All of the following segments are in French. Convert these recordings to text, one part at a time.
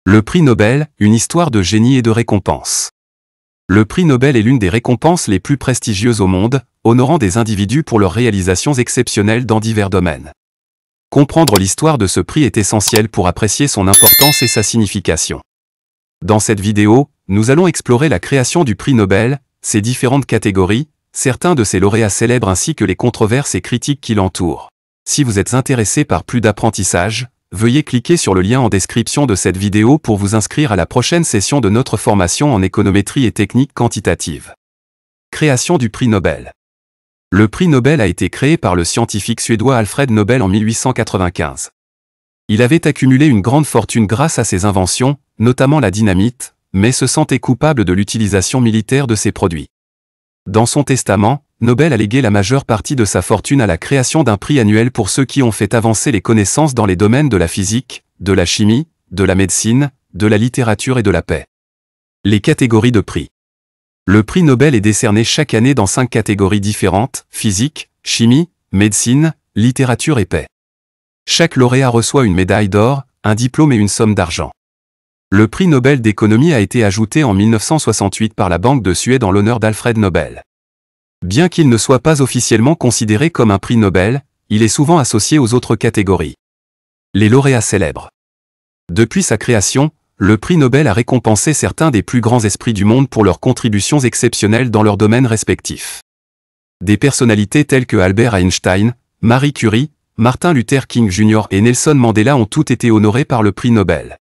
Le prix Nobel, une histoire de génie et de récompense. Le prix Nobel est l'une des récompenses les plus prestigieuses au monde, honorant des individus pour leurs réalisations exceptionnelles dans divers domaines. Comprendre l'histoire de ce prix est essentiel pour apprécier son importance et sa signification. Dans cette vidéo, nous allons explorer la création du prix Nobel, ses différentes catégories, certains de ses lauréats célèbres ainsi que les controverses et critiques qui l'entourent. Si vous êtes intéressé par plus d'apprentissage, veuillez cliquer sur le lien en description de cette vidéo pour vous inscrire à la prochaine session de notre formation en économétrie et technique quantitative. Création du prix Nobel. Le prix Nobel a été créé par le scientifique suédois Alfred Nobel en 1895. Il avait accumulé une grande fortune grâce à ses inventions, notamment la dynamite, mais se sentait coupable de l'utilisation militaire de ses produits. Dans son testament, Nobel a légué la majeure partie de sa fortune à la création d'un prix annuel pour ceux qui ont fait avancer les connaissances dans les domaines de la physique, de la chimie, de la médecine, de la littérature et de la paix. Les catégories de prix. Le prix Nobel est décerné chaque année dans 5 catégories différentes: physique, chimie, médecine, littérature et paix. Chaque lauréat reçoit une médaille d'or, un diplôme et une somme d'argent. Le prix Nobel d'économie a été ajouté en 1968 par la Banque de Suède en l'honneur d'Alfred Nobel. Bien qu'il ne soit pas officiellement considéré comme un prix Nobel, il est souvent associé aux autres catégories. Les lauréats célèbres. Depuis sa création, le prix Nobel a récompensé certains des plus grands esprits du monde pour leurs contributions exceptionnelles dans leurs domaines respectifs. Des personnalités telles que Albert Einstein, Marie Curie, Martin Luther King Jr. et Nelson Mandela ont toutes été honorés par le prix Nobel.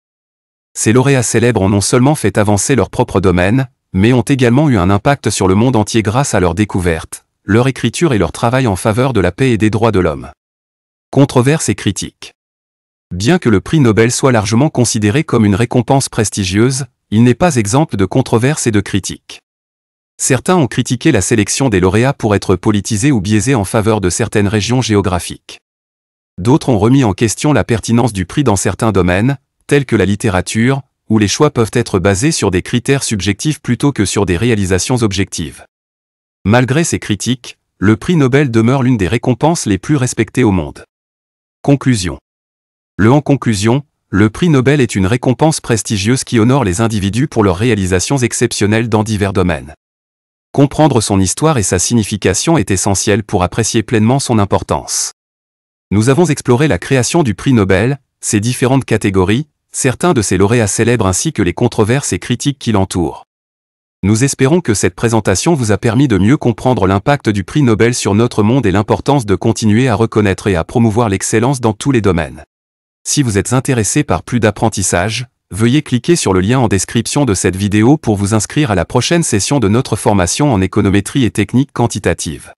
Ces lauréats célèbres ont non seulement fait avancer leur propre domaine, mais ont également eu un impact sur le monde entier grâce à leurs découvertes, leur écriture et leur travail en faveur de la paix et des droits de l'homme. Controverses et critiques. Bien que le prix Nobel soit largement considéré comme une récompense prestigieuse, il n'est pas exempt de controverses et de critiques. Certains ont critiqué la sélection des lauréats pour être politisée ou biaisée en faveur de certaines régions géographiques. D'autres ont remis en question la pertinence du prix dans certains domaines, tels que la littérature, où les choix peuvent être basés sur des critères subjectifs plutôt que sur des réalisations objectives. Malgré ces critiques, le prix Nobel demeure l'une des récompenses les plus respectées au monde. Conclusion. En conclusion, le prix Nobel est une récompense prestigieuse qui honore les individus pour leurs réalisations exceptionnelles dans divers domaines. Comprendre son histoire et sa signification est essentiel pour apprécier pleinement son importance. Nous avons exploré la création du prix Nobel, ses différentes catégories, certains de ses lauréats célèbres ainsi que les controverses et critiques qui l'entourent. Nous espérons que cette présentation vous a permis de mieux comprendre l'impact du prix Nobel sur notre monde et l'importance de continuer à reconnaître et à promouvoir l'excellence dans tous les domaines. Si vous êtes intéressé par plus d'apprentissage, veuillez cliquer sur le lien en description de cette vidéo pour vous inscrire à la prochaine session de notre formation en économétrie et technique quantitative.